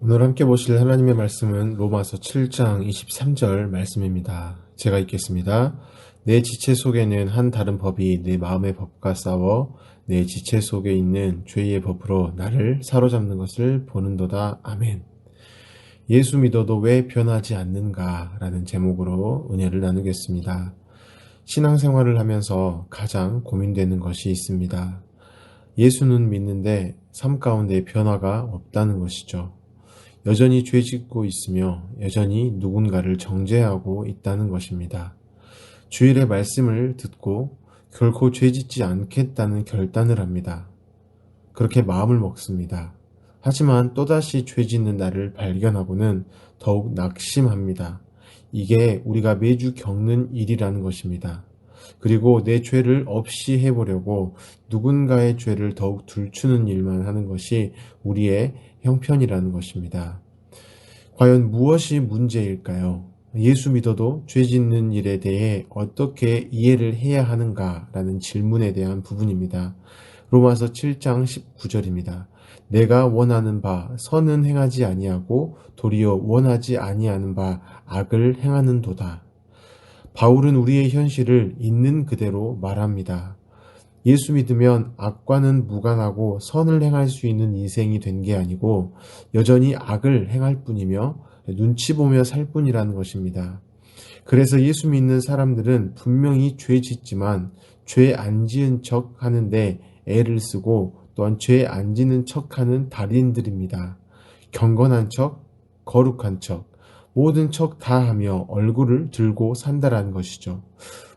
오늘 함께 보실 하나님의 말씀은 로마서 7장 23절 말씀입니다. 제가 읽겠습니다. 내 지체 속에는 한 다른 법이 내 마음의 법과 싸워 내 지체 속에 있는 죄의 법으로 나를 사로잡는 것을 보는도다. 아멘. 예수 믿어도 왜 변하지 않는가? 라는 제목으로 은혜를 나누겠습니다. 신앙생활을 하면서 가장 고민되는 것이 있습니다. 예수는 믿는데 삶 가운데 변화가 없다는 것이죠. 여전히 죄짓고 있으며 여전히 누군가를 정죄하고 있다는 것입니다. 주일의 말씀을 듣고 결코 죄짓지 않겠다는 결단을 합니다. 그렇게 마음을 먹습니다. 하지만 또다시 죄짓는 나를 발견하고는 더욱 낙심합니다. 이게 우리가 매주 겪는 일이라는 것입니다. 그리고 내 죄를 없이 해보려고 누군가의 죄를 더욱 들추는 일만 하는 것이 우리의 형편이라는 것입니다. 과연 무엇이 문제일까요? 예수 믿어도 죄 짓는 일에 대해 어떻게 이해를 해야 하는가라는 질문에 대한 부분입니다. 로마서 7장 19절입니다. 내가 원하는 바 선은 행하지 아니하고 도리어 원하지 아니하는 바 악을 행하는도다. 바울은 우리의 현실을 있는 그대로 말합니다. 예수 믿으면 악과는 무관하고 선을 행할 수 있는 인생이 된 게 아니고 여전히 악을 행할 뿐이며 눈치 보며 살 뿐이라는 것입니다. 그래서 예수 믿는 사람들은 분명히 죄 짓지만 죄 안 지은 척 하는데 애를 쓰고 또한 죄 안 지는 척 하는 달인들입니다. 경건한 척, 거룩한 척, 모든 척 다 하며 얼굴을 들고 산다라는 것이죠.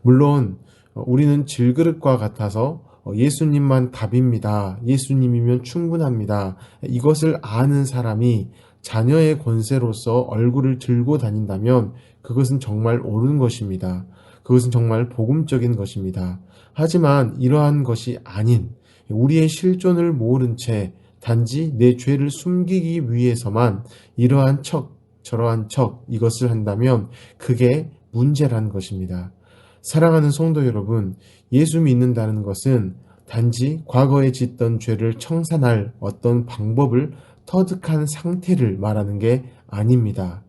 물론 우리는 질그릇과 같아서 예수님만 답입니다. 예수님이면 충분합니다. 이것을 아는 사람이 자녀의 권세로서 얼굴을 들고 다닌다면 그것은 정말 옳은 것입니다. 그것은 정말 복음적인 것입니다. 하지만 이러한 것이 아닌 우리의 실존을 모른 채 단지 내 죄를 숨기기 위해서만 이러한 척, 저러한 척 이것을 한다면 그게 문제라는 것입니다. 사랑하는 성도 여러분, 예수 믿는다는 것은 단지 과거에 짓던 죄를 청산할 어떤 방법을 터득한 상태를 말하는 게 아닙니다.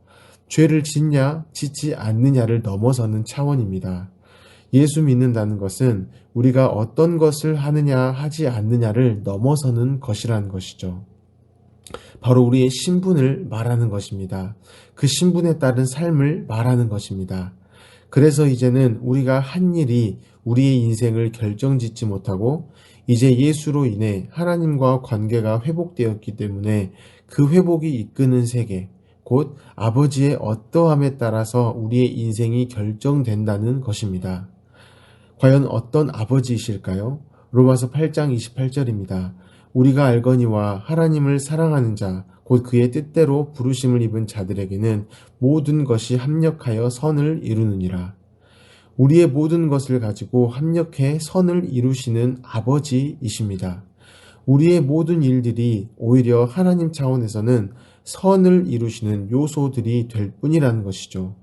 죄를 짓냐, 짓지 않느냐를 넘어서는 차원입니다. 예수 믿는다는 것은 우리가 어떤 것을 하느냐, 하지 않느냐를 넘어서는 것이라는 것이죠. 바로 우리의 신분을 말하는 것입니다. 그 신분에 따른 삶을 말하는 것입니다. 그래서 이제는 우리가 한 일이 우리의 인생을 결정짓지 못하고 이제 예수로 인해 하나님과 관계가 회복되었기 때문에 그 회복이 이끄는 세계, 곧 아버지의 어떠함에 따라서 우리의 인생이 결정된다는 것입니다. 과연 어떤 아버지이실까요? 로마서 8장 28절입니다. 우리가 알거니와 하나님을 사랑하는 자, 곧 그의 뜻대로 부르심을 입은 자들에게는 모든 것이 합력하여 선을 이루느니라. 우리의 모든 것을 가지고 합력해 선을 이루시는 아버지이십니다. 우리의 모든 일들이 오히려 하나님 차원에서는 선을 이루시는 요소들이 될 뿐이라는 것이죠.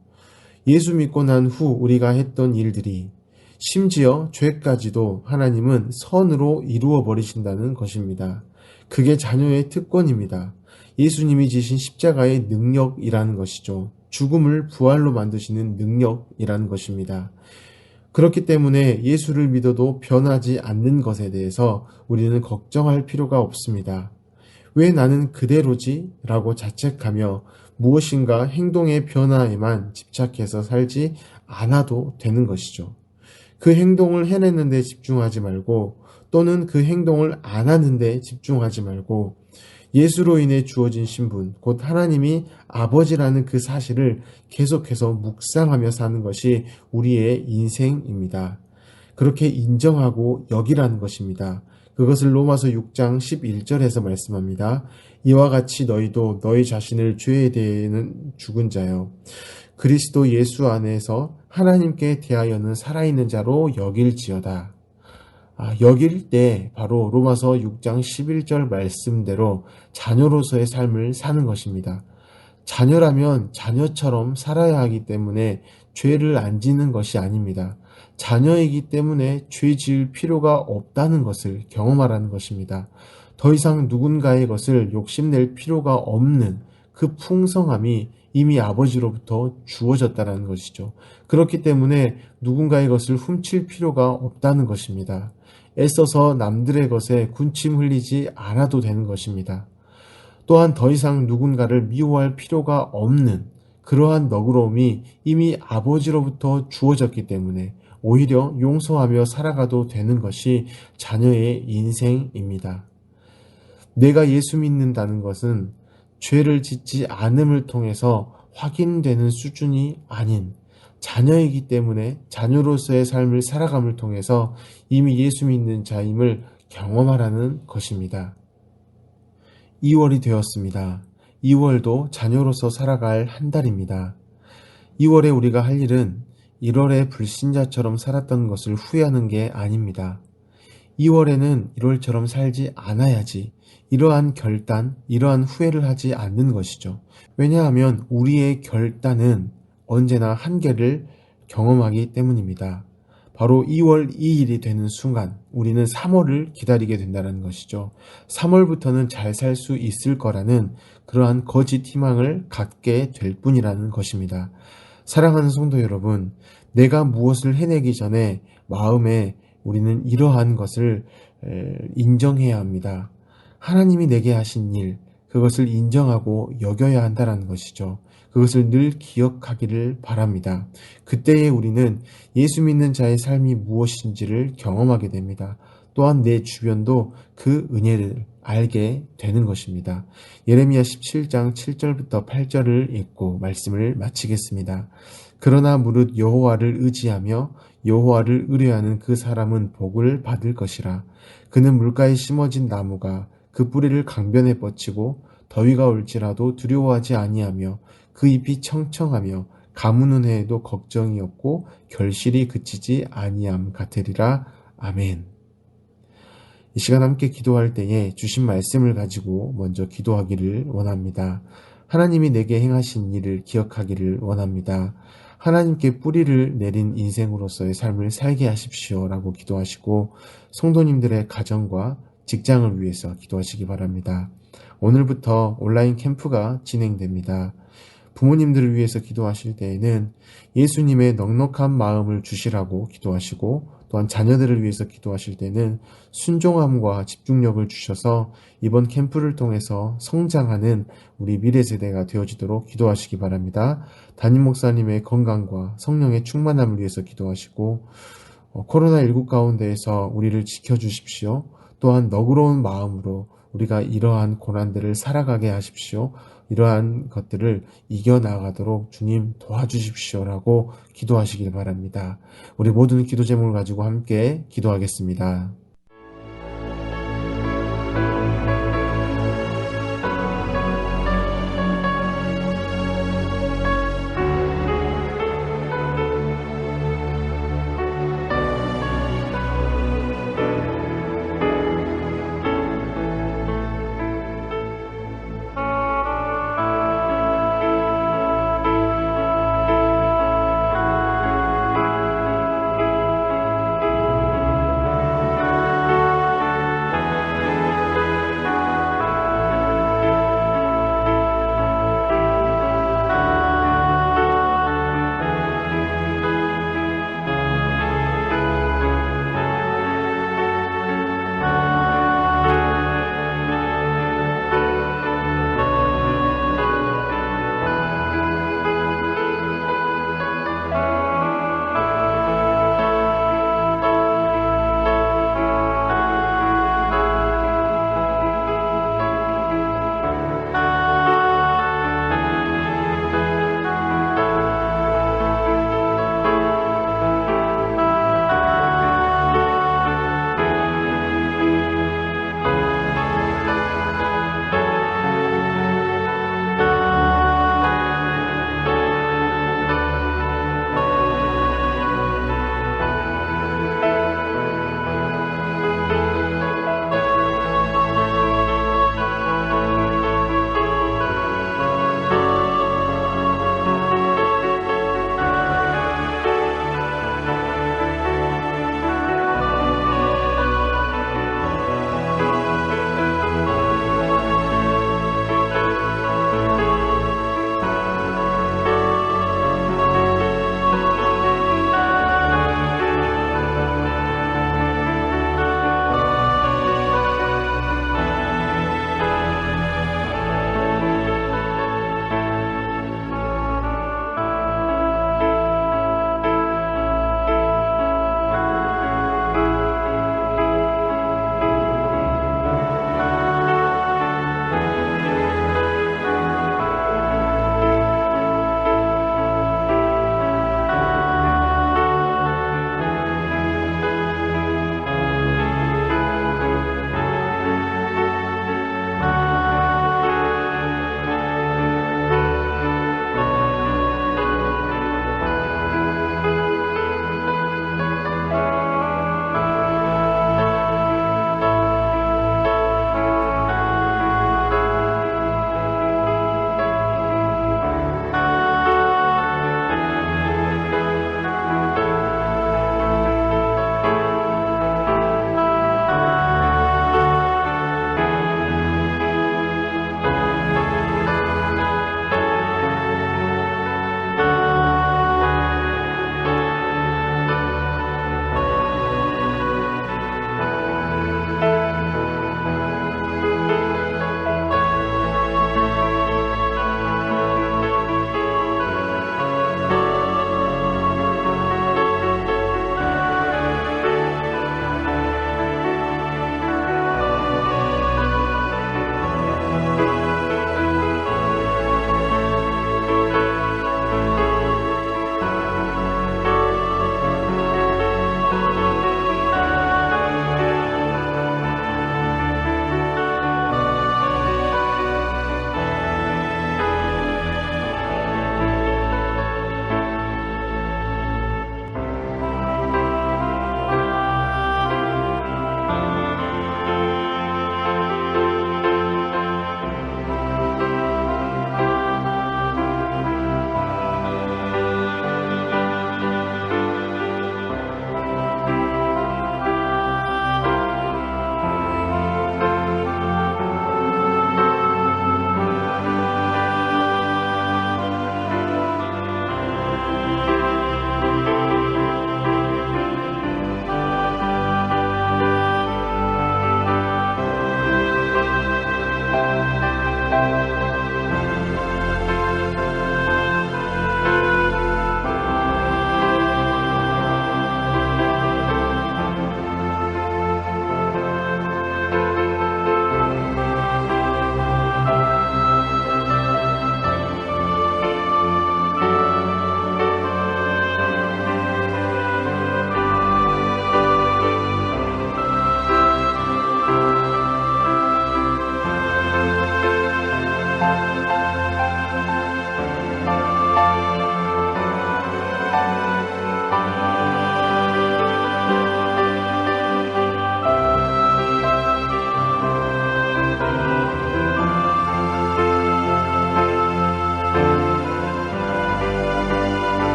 예수 믿고 난 후 우리가 했던 일들이 심지어 죄까지도 하나님은 선으로 이루어 버리신다는 것입니다. 그게 자녀의 특권입니다. 예수님이 지신 십자가의 능력이라는 것이죠. 죽음을 부활로 만드시는 능력이라는 것입니다. 그렇기 때문에 예수를 믿어도 변하지 않는 것에 대해서 우리는 걱정할 필요가 없습니다. 왜 나는 그대로지? 라고 자책하며 무엇인가 행동의 변화에만 집착해서 살지 않아도 되는 것이죠. 그 행동을 해냈는데 집중하지 말고 또는 그 행동을 안 하는데 집중하지 말고 예수로 인해 주어진 신분, 곧 하나님이 아버지라는 그 사실을 계속해서 묵상하며 사는 것이 우리의 인생입니다. 그렇게 인정하고 여기라는 것입니다. 그것을 로마서 6장 11절에서 말씀합니다. 이와 같이 너희도 너희 자신을 죄에 대해는 죽은 자요. 그리스도 예수 안에서 하나님께 대하여는 살아있는 자로 여길지어다. 여길 때 바로 로마서 6장 11절 말씀대로 자녀로서의 삶을 사는 것입니다. 자녀라면 자녀처럼 살아야 하기 때문에 죄를 안 짓는 것이 아닙니다. 자녀이기 때문에 죄 지을 필요가 없다는 것을 경험하라는 것입니다. 더 이상 누군가의 것을 욕심낼 필요가 없는 그 풍성함이 이미 아버지로부터 주어졌다는 것이죠. 그렇기 때문에 누군가의 것을 훔칠 필요가 없다는 것입니다. 애써서 남들의 것에 군침 흘리지 않아도 되는 것입니다. 또한 더 이상 누군가를 미워할 필요가 없는 그러한 너그러움이 이미 아버지로부터 주어졌기 때문에 오히려 용서하며 살아가도 되는 것이 자녀의 인생입니다. 내가 예수 믿는다는 것은 죄를 짓지 않음을 통해서 확인되는 수준이 아닌 자녀이기 때문에 자녀로서의 삶을 살아감을 통해서 이미 예수 믿는 자임을 경험하라는 것입니다. 2월이 되었습니다. 2월도 자녀로서 살아갈 한 달입니다. 2월에 우리가 할 일은 1월에 불신자처럼 살았던 것을 후회하는 게 아닙니다. 2월에는 1월처럼 살지 않아야지 이러한 결단, 이러한 후회를 하지 않는 것이죠. 왜냐하면 우리의 결단은 언제나 한계를 경험하기 때문입니다. 바로 2월 2일이 되는 순간 우리는 3월을 기다리게 된다는 것이죠. 3월부터는 잘 살 수 있을 거라는 그러한 거짓 희망을 갖게 될 뿐이라는 것입니다. 사랑하는 성도 여러분, 내가 무엇을 해내기 전에 마음에 우리는 이러한 것을 인정해야 합니다. 하나님이 내게 하신 일, 그것을 인정하고 여겨야 한다는 것이죠. 그것을 늘 기억하기를 바랍니다. 그때에 우리는 예수 믿는 자의 삶이 무엇인지를 경험하게 됩니다. 또한 내 주변도 그 은혜를 알게 되는 것입니다. 예레미야 17장 7절부터 8절을 읽고 말씀을 마치겠습니다. 그러나 무릇 여호와를 의지하며 여호와를 의뢰하는 그 사람은 복을 받을 것이라. 그는 물가에 심어진 나무가 그 뿌리를 강변에 뻗치고 더위가 올지라도 두려워하지 아니하며 그 잎이 청청하며 가무는 해에도 걱정이 없고 결실이 그치지 아니함 같으리라. 아멘. 이 시간 함께 기도할 때에 주신 말씀을 가지고 먼저 기도하기를 원합니다. 하나님이 내게 행하신 일을 기억하기를 원합니다. 하나님께 뿌리를 내린 인생으로서의 삶을 살게 하십시오 라고 기도하시고 성도님들의 가정과 직장을 위해서 기도하시기 바랍니다. 오늘부터 온라인 캠프가 진행됩니다. 부모님들을 위해서 기도하실 때에는 예수님의 넉넉한 마음을 주시라고 기도하시고 또한 자녀들을 위해서 기도하실 때는 순종함과 집중력을 주셔서 이번 캠프를 통해서 성장하는 우리 미래 세대가 되어지도록 기도하시기 바랍니다. 담임 목사님의 건강과 성령의 충만함을 위해서 기도하시고 코로나19 가운데에서 우리를 지켜주십시오. 또한 너그러운 마음으로 우리가 이러한 고난들을 살아가게 하십시오. 이러한 것들을 이겨나가도록 주님 도와주십시오라고 기도하시길 바랍니다. 우리 모든 기도 제목을 가지고 함께 기도하겠습니다.